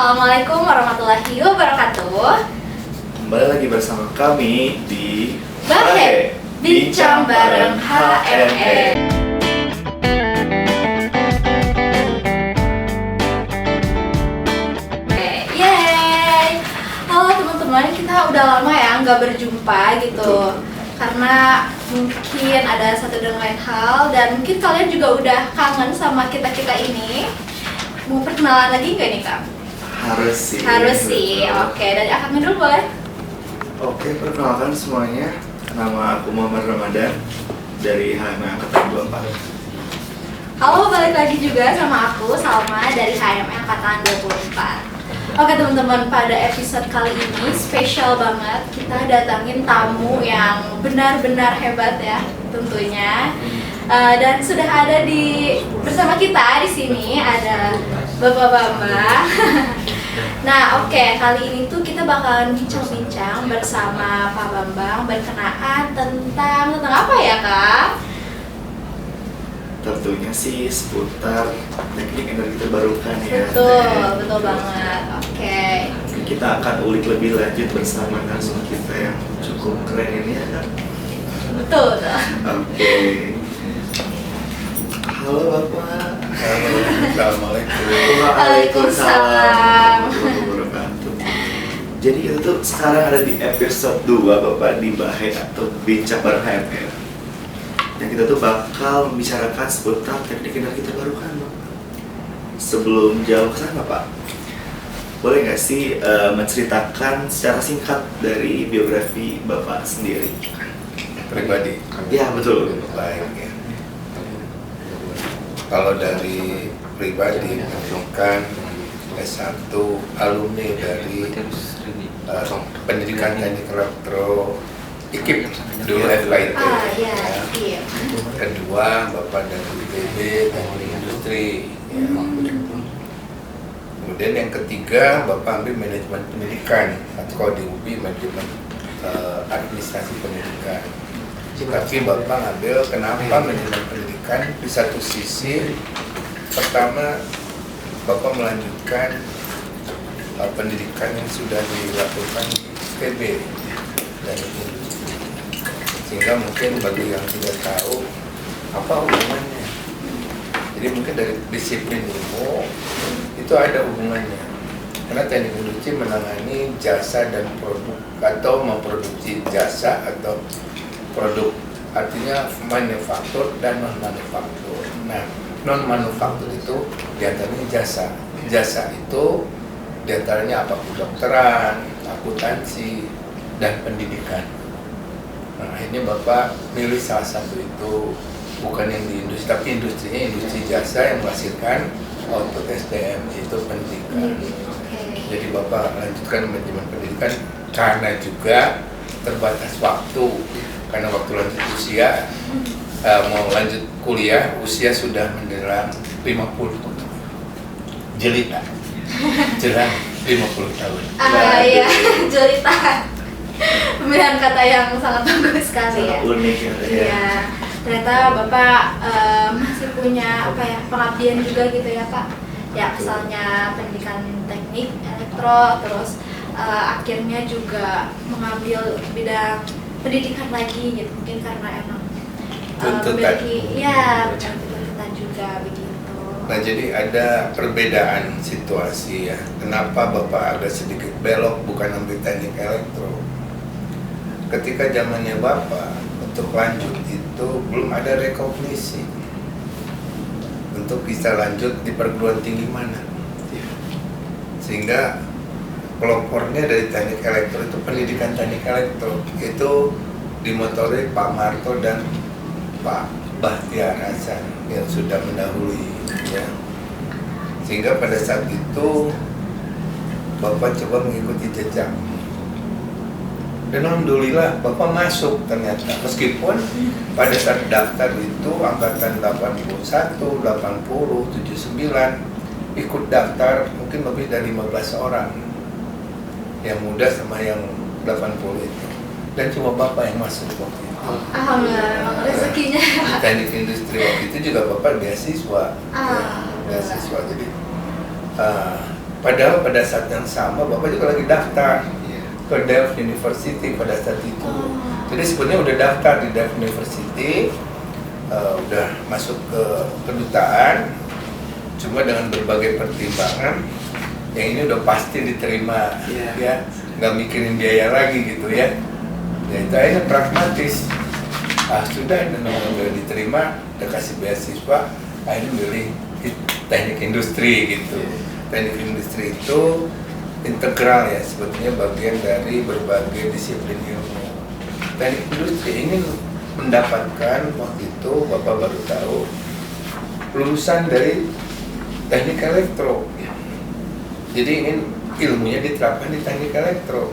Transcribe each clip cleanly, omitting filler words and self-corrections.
Assalamualaikum warahmatullahi wabarakatuh. Kembali lagi bersama kami di Bahe, Bincang Bareng HME. Yeay. Halo teman-teman, kita udah lama ya nggak berjumpa gitu. Betul. Karena mungkin ada satu dan lain hal, dan mungkin kalian juga udah kangen sama kita-kita ini. Mau perkenalan lagi nggak nih, Kak? Harus sih. Harus sih, Betul. oke. Dari Akang dulu boleh? Oke, perkenalkan semuanya. Nama aku Muhammad Ramadan dari HME Angkatan 24. Halo, balik lagi juga sama aku, Salma dari HME Angkatan 24. Oke teman-teman, pada episode kali ini spesial banget. Kita datangin tamu yang benar-benar hebat ya tentunya. Dan sudah ada bersama kita di sini ada Bapak Bambang. Nah, oke, kali ini tuh kita bakalan bincang-bincang bersama Pak Bambang berkenaan tentang apa ya, Kak? Tentunya sih seputar teknik energi terbarukan ya. Betul banget. Oke. Kita akan ulik lebih lanjut bersama narasumber kita yang cukup keren ini ya kan? Betul. Oke. Halo Bapak. Assalamualaikum. Waalaikumsalam. warahmatullahi wabarakatuh. Jadi itu tuh sekarang ada di episode 2 Bapak di Bahe atau Bincang Bareng HME. Dan kita tuh bakal membicarakan seputar teknik energi terbarukan Bapak. Sebelum jauh ke sana Pak, boleh nggak sih menceritakan secara singkat dari biografi Bapak sendiri? Pribadi. Ya betul. Baik ya. Kalau dari pribadi pendidikan S1 alumni dari pendidikan teknik elektro IKIP dulu FKIP. Iya. Kedua Bapak dari ITB Teknik Industri. Ya. Kemudian yang ketiga Bapak ambil manajemen pendidikan atau di UPI manajemen administrasi pendidikan. Tapi Bapak ngambil kenapa manajemen pendidikan? Di satu sisi pertama Bapak melanjutkan pendidikan yang sudah dilakukan di ITB dan industri. Sehingga mungkin bagi yang tidak tahu apa hubungannya. Jadi mungkin dari disiplin ilmu itu ada hubungannya. Karena teknik industri menangani jasa dan produk atau memproduksi jasa atau produk, artinya manufaktur dan non manufaktur. Nah, non manufaktur itu diantaranya jasa. Jasa itu diantaranya apa? Kedokteran, akuntansi, dan pendidikan. Nah, akhirnya Bapak milih salah satu itu, bukan yang di industri, tapi industrinya industri jasa yang menghasilkan output SDM, itu pendidikan. Jadi Bapak lanjutkan manajemen pendidikan karena juga terbatas waktu. Karena waktu lanjut usia, mau lanjut kuliah, usia sudah menjelang 50 jelita, jelang 50 tahun. Iya, jelita. Pemilihan kata yang sangat bagus sekali ya. Sangat unik ya. Iya. Ternyata Bapak masih punya pengabdian juga gitu ya, Pak. Ya, asalnya pendidikan teknik elektro, terus akhirnya juga mengambil bidang pendidikan lagi gitu, mungkin karena emang memiliki tuntutan juga begitu. Nah, jadi ada perbedaan situasi ya. Kenapa Bapak agak sedikit belok bukan ambil teknik elektro? Ketika zamannya Bapak untuk lanjut itu belum ada rekognisi untuk bisa lanjut di perguruan tinggi mana. Sehingga pelopornya dari teknik elektro itu pendidikan teknik elektro itu dimotori Pak Marto dan Pak Bahtiar Hasan yang sudah mendahului ya. Sehingga pada saat itu Bapak coba mengikuti jejak dan alhamdulillah Bapak masuk ternyata, meskipun pada saat daftar itu angkatan 81, 80, 79 ikut daftar mungkin lebih dari 15 orang, yang muda sama yang 80 itu, dan cuma Bapak yang masuk waktu itu. Alhamdulillah, memang rezekinya. Teknik industri waktu itu juga Bapak beasiswa, beasiswa. Jadi Padahal pada saat yang sama Bapak juga lagi daftar Iya. ke Delft University pada saat itu. Oh. Jadi sebenarnya udah daftar di Delft University, udah masuk ke kedutaan, cuma dengan berbagai pertimbangan, yang ini udah pasti diterima, Iya. ya, nggak mikirin biaya lagi gitu ya. Ya itu akhirnya pragmatis. Sudah udah diterima, udah kasih beasiswa, akhirnya milih teknik industri gitu. Teknik industri itu integral ya, sebetulnya bagian dari berbagai disiplin ilmu. Teknik industri ingin mendapatkan, waktu itu Bapak baru tahu, lulusan dari teknik elektro. Jadi ingin ilmunya diterapkan di teknik elektro,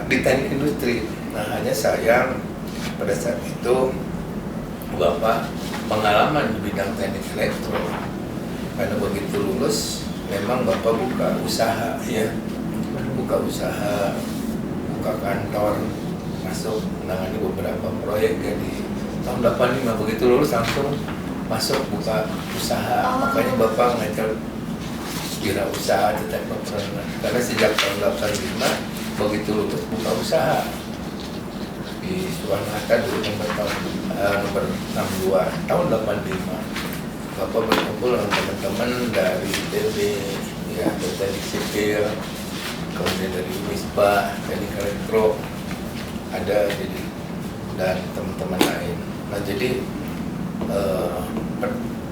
di teknik industri. Nah hanya sayang pada saat itu Bapak pengalaman di bidang teknik elektro, karena begitu lulus memang Bapak buka usaha ya, buka kantor, masuk menangani beberapa proyek. Jadi tahun 85 begitu lulus langsung masuk buka usaha. Makanya Bapak ngajar wirausaha di teknopreneur, karena sejak tahun 85 begitu lulus buka usaha di Soekarno-Hatta dulu nomor 62 tahun 85. Bapak berkumpul dengan teman-teman dari ITB, ya, teknik sipil, kemudian dari Wisba, teknik elektro, ada jadi, dan teman-teman lain. Nah jadi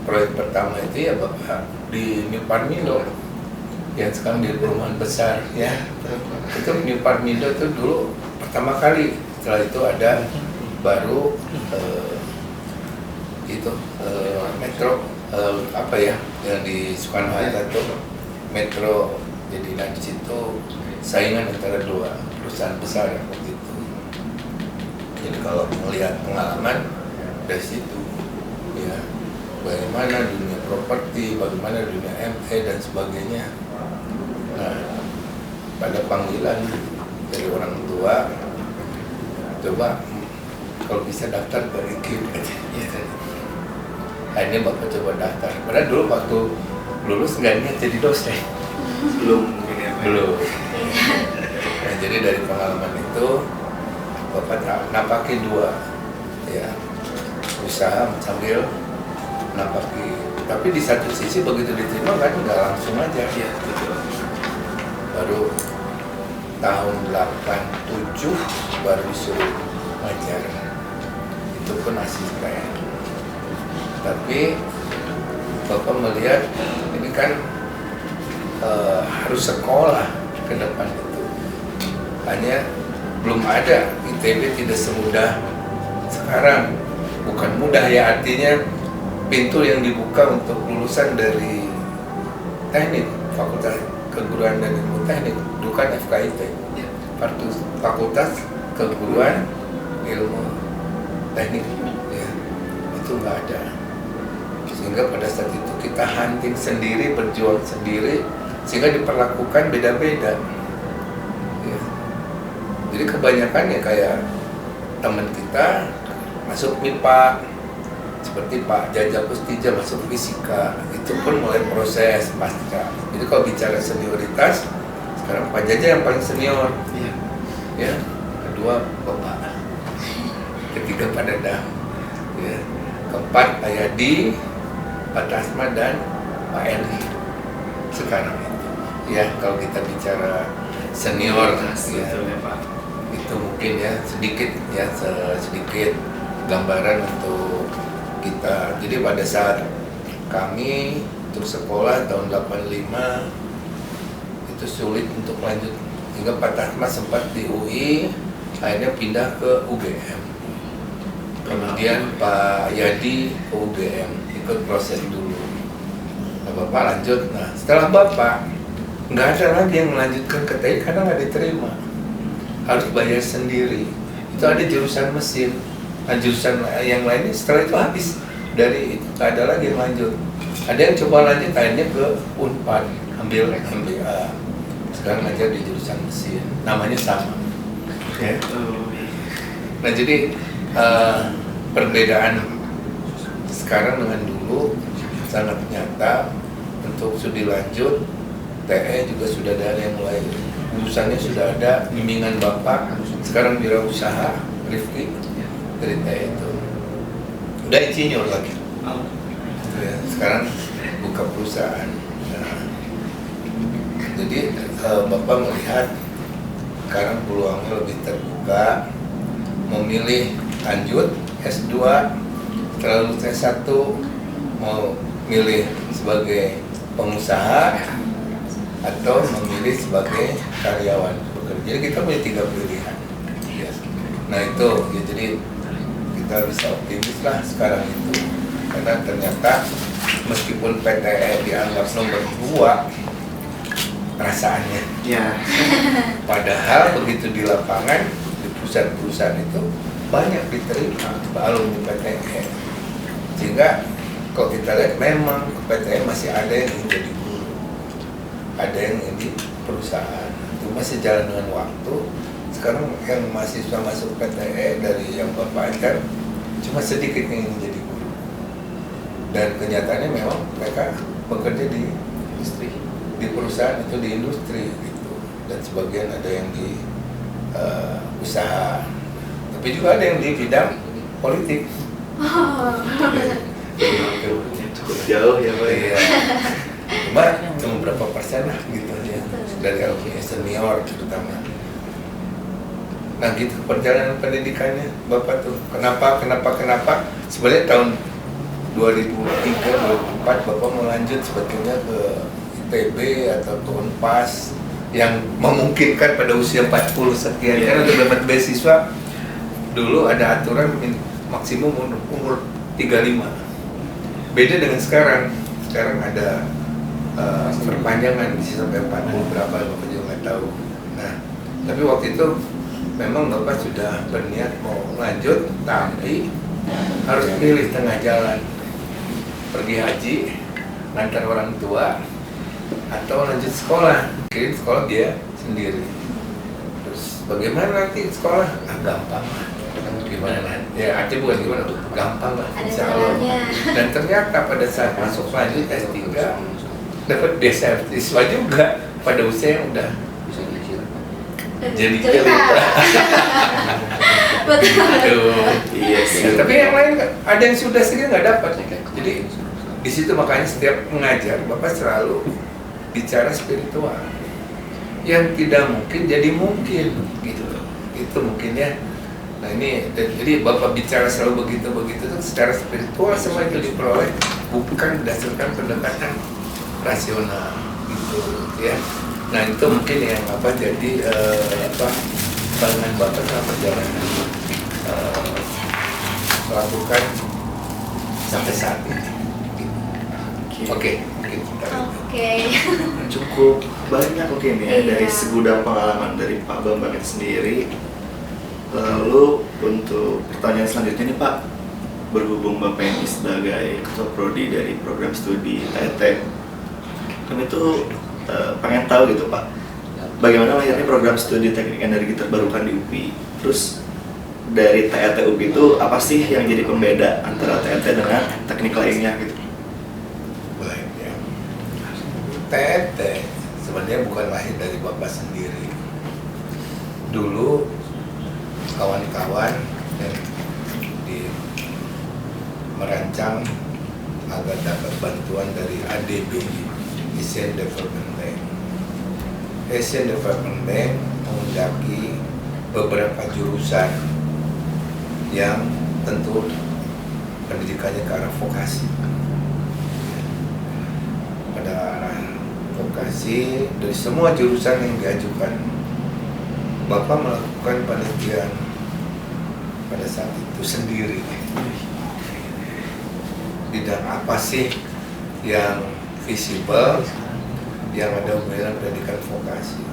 proyek pertama itu ya Bapak di New Parmindo yang sekarang di perumahan besar ya. Itu New Parmindo itu dulu pertama kali. Setelah itu ada baru metro yang di Soekarno-Hatta itu metro. Jadi di situ saingan antara dua perusahaan besar yang waktu itu. Jadi kalau melihat pengalaman dari situ ya, bagaimana dunia properti, bagaimana dunia ME dan sebagainya. Nah, pada panggilan dari orang tua, coba kalau bisa daftar ke IKIP ya kan. Akhirnya Bapak coba daftar. Padahal dulu waktu lulus nggak niat jadi dosen. Belum ini apa? Belum. Nah, jadi dari pengalaman itu Bapak napaki dua ya, usaha sambil napaki. Tapi di satu sisi begitu diterima kan nggak langsung aja. Iya, betul. Baru tahun 87 baru disuruh ngajar. Itu pun asisten. Tapi Bapak melihat ini kan harus sekolah ke depan itu. Hanya belum ada, ITB tidak semudah sekarang. Bukan mudah ya, artinya pintu yang dibuka untuk lulusan dari teknik, Fakultas Keguruan dan Ilmu Teknik, bukan FKIT, Fakultas Keguruan Ilmu Teknik, ya, itu nggak ada. Sehingga pada saat itu kita hunting sendiri, berjuang sendiri, sehingga diperlakukan beda-beda. Ya. Jadi kebanyakan ya kayak teman kita masuk MIPA, seperti Pak Jaja Pustija masuk fisika, itu pun mulai proses pasca. Jadi kalau bicara senioritas, sekarang Pak Jaja yang paling senior, ya. Kedua Bapak, ketiga Pak Dadang, ya. Keempat Ayadi, Pak Tasma dan Pak Eli sekarang itu. Ya kalau kita bicara senior, ya, itu mungkin ya sedikit gambaran untuk kita. Jadi pada saat kami untuk sekolah tahun 85 itu sulit untuk lanjut, hingga Pak Tasma sempat di UI, akhirnya pindah ke UGM. Kemudian Pak Yadi ke UGM, ikut proses dulu. Nah, Bapak lanjut. Nah, setelah Bapak nggak ada lagi yang melanjutkan ke TI karena nggak diterima, harus bayar sendiri. Itu ada jurusan mesin. Nah, jurusan yang lainnya setelah itu habis, dari itu nggak ada lagi yang lanjut. Ada yang coba lanjut akhirnya ke Unpad, ambil MBA. Sekarang ngajar di jurusan mesin, namanya sama. Ya. Nah jadi perbedaan sekarang dengan dulu sangat nyata. untuk studi lanjut, TE juga sudah ada yang mulai lulusannya sudah ada, bimbingan Bapak, sekarang wirausaha, Rifki dari TE itu udah insinyur lagi. Ya, sekarang buka perusahaan. Nah, jadi Bapak melihat sekarang peluangnya lebih terbuka, memilih lanjut S2, setelah lulus S1 mau milih sebagai pengusaha atau memilih sebagai karyawan bekerja. Jadi kita punya 3 pilihan. Nah itu, ya, jadi kita bisa optimis lah sekarang itu, karena ternyata meskipun PTE dianggap nomor 2 perasaannya, padahal begitu di lapangan di perusahaan-perusahaan itu banyak diterima alumni PTE, sehingga kalau kita lihat memang PTE masih ada yang ingin jadi guru, ada yang ingin di perusahaan. Cuma sejalan dengan waktu, sekarang yang mahasiswa masuk PTE dari yang Bapak ajar cuma sedikit yang ingin jadi guru, dan kenyataannya memang mereka bekerja di industri, di perusahaan itu di industri gitu, dan sebagian ada yang di usaha, tapi juga ada yang di bidang politik. Cukup jauh ya Pak. Iya. Cuma berapa persen lah gitu ya dari alumni senior terutama. Nah gitu perjalanan pendidikannya Bapak tuh. Kenapa? Sebenarnya tahun 2003-2004 Bapak mau lanjut sebetulnya ke ITB atau ke Unpas yang memungkinkan pada usia 40 sekian. Kan untuk dapat beasiswa dulu ada aturan maksimum umur 35. Beda dengan sekarang ada perpanjangan bisa sampai 40 berapa, Bapak juga nggak tahu. Nah, tapi waktu itu memang Bapak sudah berniat mau lanjut, tapi harus pilih tengah jalan, pergi haji, ngantar orang tua, atau lanjut sekolah. Kirim sekolah dia sendiri. Terus bagaimana nanti sekolah? Gampang lah. Gimana nanti? Ya artinya bukan gimana, gampang lah, insya Allah. Dan ternyata pada saat masuk lanjut S3 dapat beasiswa juga pada usia yang udah jadi cerita. Betul. Iya sih. Ya, tapi yang lain ada yang sudah sendiri nggak dapat. Jadi di situ makanya setiap mengajar Bapak selalu bicara spiritual. Yang tidak mungkin jadi mungkin gitu. Itu mungkin ya. Nah ini jadi Bapak bicara selalu begitu tuh secara spiritual, semua itu diperoleh bukan berdasarkan pendekatan rasional gitu ya. Nah itu mungkin yang jadi pandangan Bapak dalam perjalanan melakukan sampai saat ini. Oke. Cukup banyak mungkin ya dari Iya. segudang pengalaman dari Pak Bambang itu sendiri. Lalu untuk pertanyaan selanjutnya nih Pak, berhubung Bapak ini sebagai Ketua Prodi dari program studi TET, kami tuh pengen tahu gitu Pak, bagaimana lahirnya program studi teknik energi terbarukan di UPI. Terus dari TET UPI itu apa sih yang jadi pembeda antara TET dengan teknik lainnya gitu? Baik ya. TET sebenarnya bukan lahir dari Bapak sendiri. Dulu kawan-kawan yang merancang agar dapat bantuan dari ADB, Asian Development Bank. Asian Development Bank mengundaki beberapa jurusan yang tentu pendidikannya ke arah vokasi. Pada arah vokasi dari semua jurusan yang diajukan, Bapak melakukan penelitian pada saat itu sendiri. Bidang apa sih yang visible, yang ada hubungan pendidikan vokasi.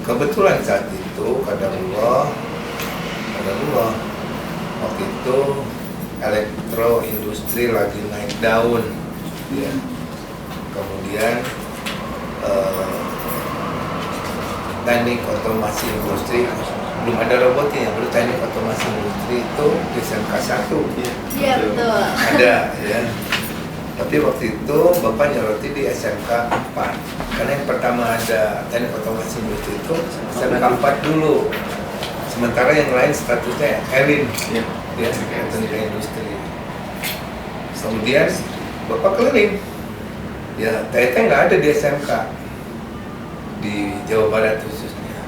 Kebetulan saat itu qadarullah waktu itu elektro industri lagi naik daun ya. Kemudian teknik otomasi industri belum ada robotnya, baru teknik otomasi industri itu di SMK 1 Iya betul. ada ya. Tapi waktu itu Bapak nyoroti di SMK 4. Karena yang pertama ada teknik otomasi industri itu SMK 4 dulu. Sementara yang lain statusnya ELIN, ya, teknik industri. Kemudian Bapak keliling, ya TET nggak ada di SMK di Jawa Barat khususnya.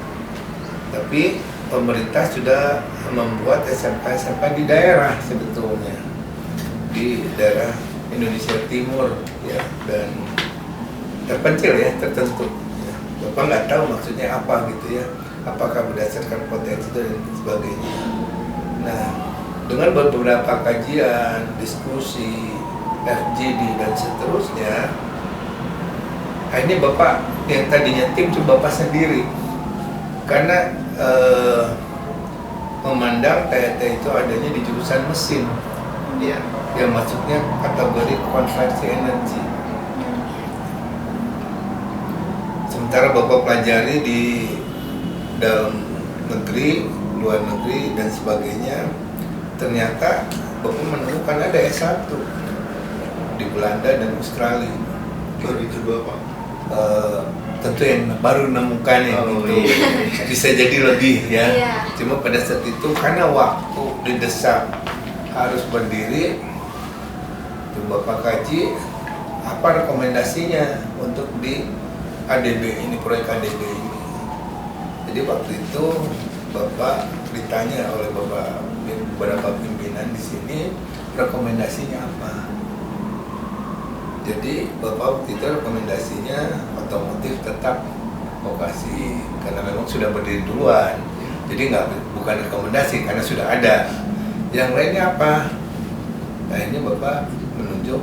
Tapi pemerintah sudah membuat SMK di daerah sebetulnya, di daerah Indonesia Timur, ya, dan terpencil ya, tertentu. Ya. Bapak nggak tahu maksudnya apa gitu ya, apakah berdasarkan potensi dan sebagainya. Nah, dengan beberapa kajian, diskusi, FGD dan seterusnya, akhirnya Bapak yang tadinya tim itu Bapak sendiri, karena memandang TET itu adanya di jurusan mesin, ya, yang masuknya kategori konversi energi. Sementara Bapak pelajari di dalam negeri, luar negeri dan sebagainya, ternyata Bapak menemukan ada S1 di Belanda dan Australia. Baru coba Pak. Tentu yang baru menemukan yang itu bisa jadi lebih ya. Iya. Cuma pada saat itu karena waktu didesak harus berdiri, itu Bapak kaji apa rekomendasinya untuk di ADB ini, proyek ADB ini. Jadi waktu itu Bapak ditanya oleh beberapa pimpinan di sini rekomendasinya apa. Jadi Bapak waktu itu rekomendasinya otomotif tetap vokasi karena memang sudah berdiri duluan. Jadi bukan rekomendasi karena sudah ada. Yang lainnya apa? Akhirnya Bapak menunjuk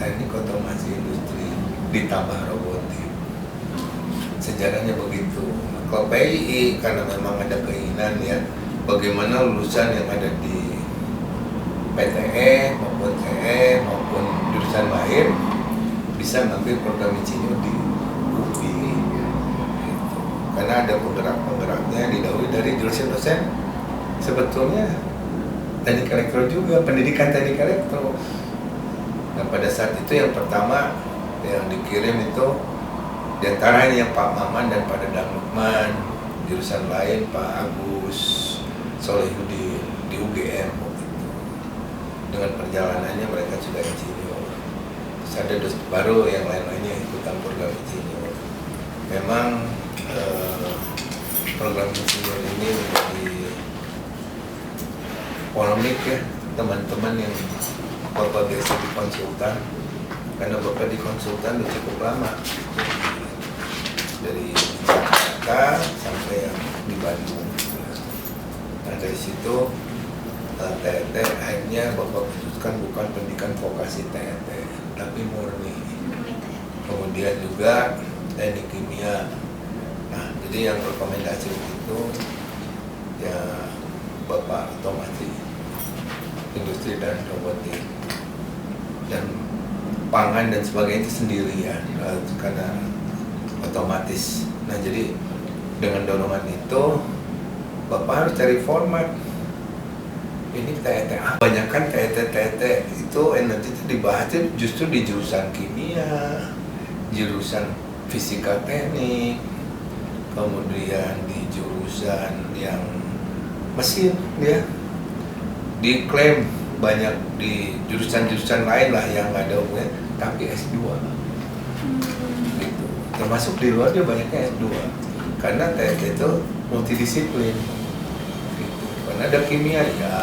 teknik otomasi industri ditambah robotik. Sejarahnya begitu. Kalau PII karena memang ada keinginan ya, bagaimana lulusan yang ada di PTE maupun TE maupun jurusan lain bisa ngambil program insinyur di UPI gitu. Karena ada penggerak-penggeraknya didahului dari jurusan dosen sebetulnya teknik elektro juga, pendidikan teknik elektro. Nah pada saat itu yang pertama yang dikirim itu diantaranya Pak Maman dan Pak Dadang Lukman, jurusan lain Pak Agus Solehudin di UGM waktu itu. Dengan perjalanannya mereka sudah insinyur. Terus ada baru yang lain-lainnya ikutan program insinyur. Memang program insinyur ini menjadi polemik ya, teman-teman yang Bapak biasa di konsultan, karena Bapak di konsultan udah cukup lama, dari Jakarta sampai yang di Bandung. Nah dari situ TET akhirnya Bapak putuskan bukan pendidikan vokasi TET tapi murni. Kemudian juga teknik kimia. Nah jadi yang rekomendasi itu ya Bapak otomasi industri dan robotik dan pangan dan sebagainya itu sendirian karena otomatis. Nah jadi dengan dorongan itu Bapak harus cari format. Ini TET, kebanyakan TET itu energi itu dibahasnya justru di jurusan kimia, jurusan fisika teknik, kemudian di jurusan yang mesin ya, diklaim banyak di jurusan-jurusan lain lah yang nggak ada hubungannya, tapi S2 gitu. Termasuk di luar dia banyaknya S2 karena TET itu multidisiplin gitu. Karena ada kimia ya,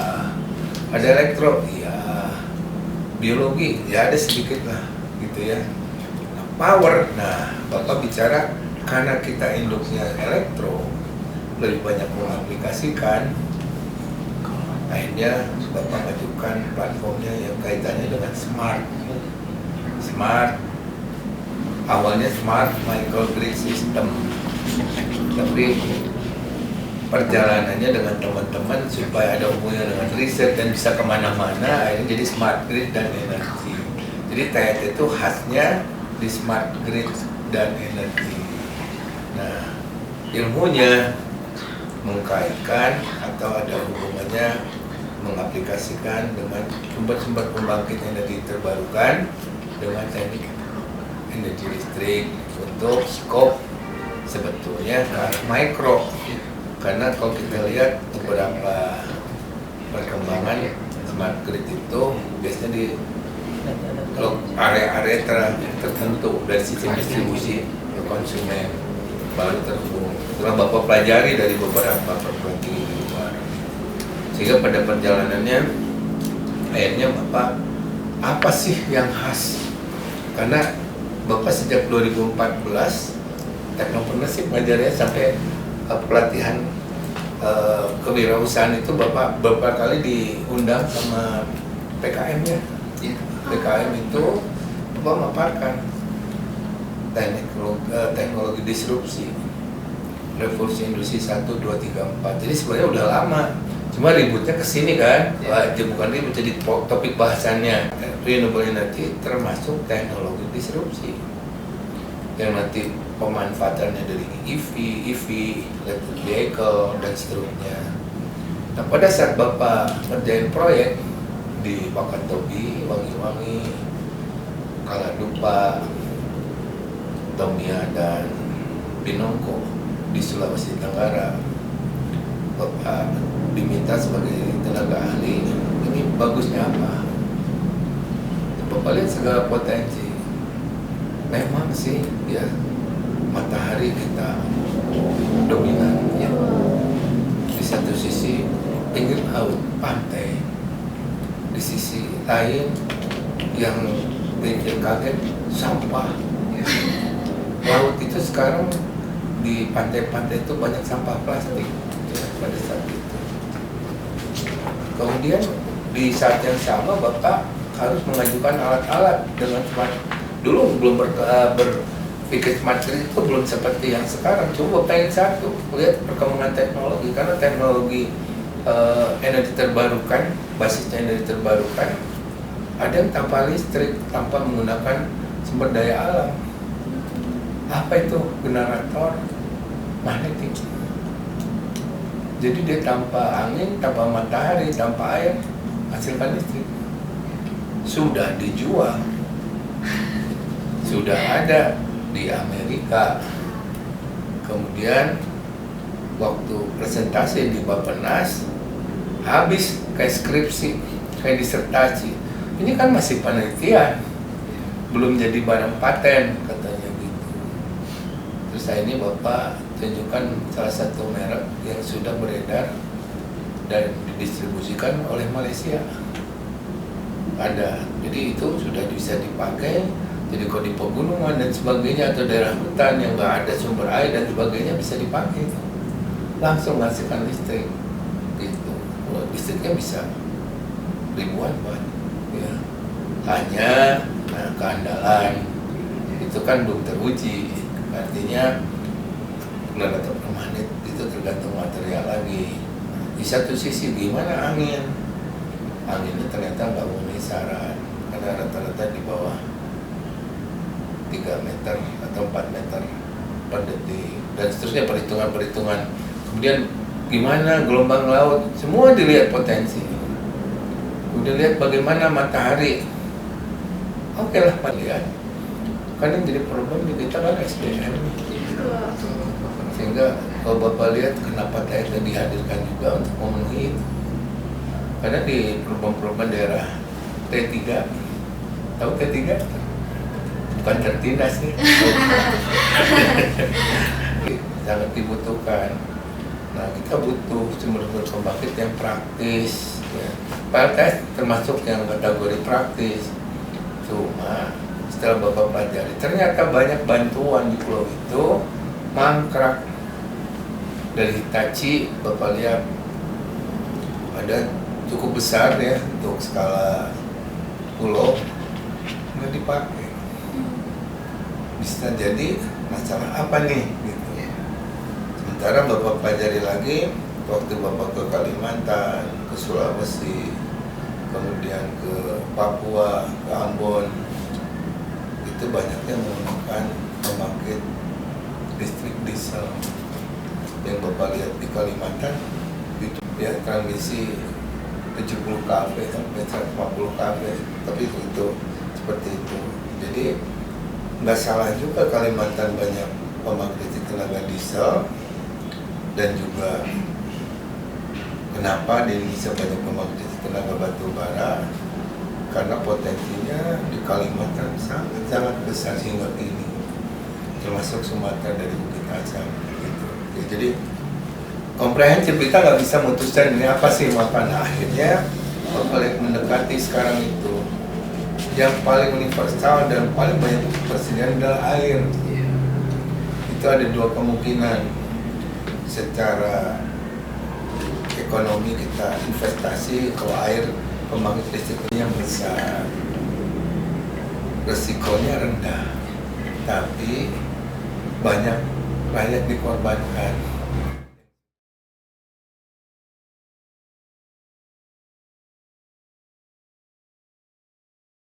ada elektro ya, biologi ya ada sedikit lah gitu ya. Nah, power, nah Bapak bicara karena kita induknya elektro lebih banyak mengaplikasikan, akhirnya Bapak ajukan platformnya yang kaitannya dengan smart awalnya smart microgrid system, tapi perjalanannya dengan teman-teman supaya ada hubungannya dengan riset dan bisa kemana-mana, akhirnya jadi smart grid dan energi. Jadi TET itu khasnya di smart grid dan energi. Nah ilmunya mengkaitkan atau ada hubungannya mengaplikasikan dengan sumber-sumber pembangkit energi terbarukan dengan teknik energi listrik untuk skop sebetulnya ke arah mikro. Karena kalau kita lihat beberapa perkembangan smart grid itu biasanya di area-area tertentu dari sistem distribusi ke konsumen baru terhubung. Setelah Bapak pelajari dari beberapa perguruan tinggi di luar, sehingga pada perjalanannya akhirnya Bapak apa sih yang khas? Karena Bapak sejak 2014 teknopreneurship ngajarnya sampai pelatihan kewirausahaan itu Bapak beberapa kali diundang sama PKM-nya. PKM itu Bapak memaparkan teknologi disrupsi revolusi industri 1, 2, 3, 4. Jadi sebenarnya udah lama, cuma ributnya kesini kan. Bukan ribut, jadi topik bahasannya renewable energy termasuk teknologi disrupsi yang nanti pemanfaatannya dari EV, electric vehicle dan seterusnya. Nah pada saat Bapak ngerjain proyek di Wakatobi, Wangi-Wangi, Kaladupa, Tomia dan Binongko di Sulawesi Tenggara, Bapak diminta sebagai tenaga ahli, ini bagusnya apa? Bapak lihat segala potensi. Memang sih ya matahari kita dominan ya. Di satu sisi pinggir laut, pantai. Di sisi lain yang bikin kaget sampah. Laut itu sekarang di pantai-pantai itu banyak sampah plastik ya, pada saat itu. Kemudian di saat yang sama Bapak harus mengajukan alat-alat dengan smart. Dulu belum berpikir smart grid itu belum seperti yang sekarang. Coba pengen satu lihat perkembangan teknologi, karena teknologi energi terbarukan, basisnya energi terbarukan, ada yang tanpa listrik, tanpa menggunakan sumber daya alam. Apa itu? Generator magnetik. Jadi dia tanpa angin, tanpa matahari, tanpa air, hasilkan listrik. Sudah dijual, sudah ada di Amerika. Kemudian waktu presentasi di Bappenas habis kayak skripsi, kayak disertasi. Ini kan masih penelitian, belum jadi barang paten katanya gitu. Terus saya ini Bapak tunjukkan salah satu merek yang sudah beredar dan didistribusikan oleh Malaysia. Ada, jadi itu sudah bisa dipakai. Jadi kalau di pegunungan dan sebagainya atau daerah hutan yang nggak ada sumber air dan sebagainya bisa dipakai, langsung menghasilkan listrik, gitu. Listriknya bisa ribuan watt, ya. Hanya keandalan itu kan belum teruji, artinya generator permanen itu tergantung material lagi. Di satu sisi gimana angin? Anginnya ternyata nggak memenuhi syarat karena rata-rata di bawah 3 meter atau 4 meter per detik dan seterusnya, perhitungan-perhitungan. Kemudian gimana gelombang laut, semua dilihat potensi. Udah lihat bagaimana matahari, oke lah Pak lihat. Karena jadi problem di kita kan SDM. Sehingga kalau Bapak lihat kenapa TNI dihadirkan juga untuk memenuhi, karena di perubahan-perubahan daerah T3, tahu T3? Bukan tertindas nih. Sangat dibutuhkan. Nah kita butuh sumber-sumber pembangkit yang praktis ya. PLTS termasuk yang kategori praktis. Cuma setelah Bapak pelajari ternyata banyak bantuan di pulau itu mangkrak. Dari Hitachi Bapak lihat ada cukup besar ya untuk skala pulau nggak dipakai. Bisa jadi masalah apa nih gitu. Sementara Bapak pelajari lagi waktu Bapak ke Kalimantan, ke Sulawesi, kemudian ke Papua, ke Ambon, itu banyaknya menggunakan pembangkit listrik diesel. Yang Bapak lihat di Kalimantan itu ya transmisi 70 kV sampai 150 kV, tapi itu seperti itu. Jadi nggak salah juga Kalimantan banyak pembangkit tenaga diesel, dan juga kenapa di Indonesia banyak pembangkit tenaga batu bara, karena potensinya di Kalimantan sangat besar hingga kini, termasuk Sumatera dari Bukit Asam gitu. Ya, jadi komprehensif kita nggak bisa memutuskan ini apa sih makan. Nah, akhirnya paling mendekati sekarang itu yang paling universal dan paling banyak persediaan adalah air. Itu ada dua kemungkinan. Secara ekonomi kita investasi kalau air pembangkit listriknya besar, resikonya rendah, tapi banyak rakyat dikorbankan.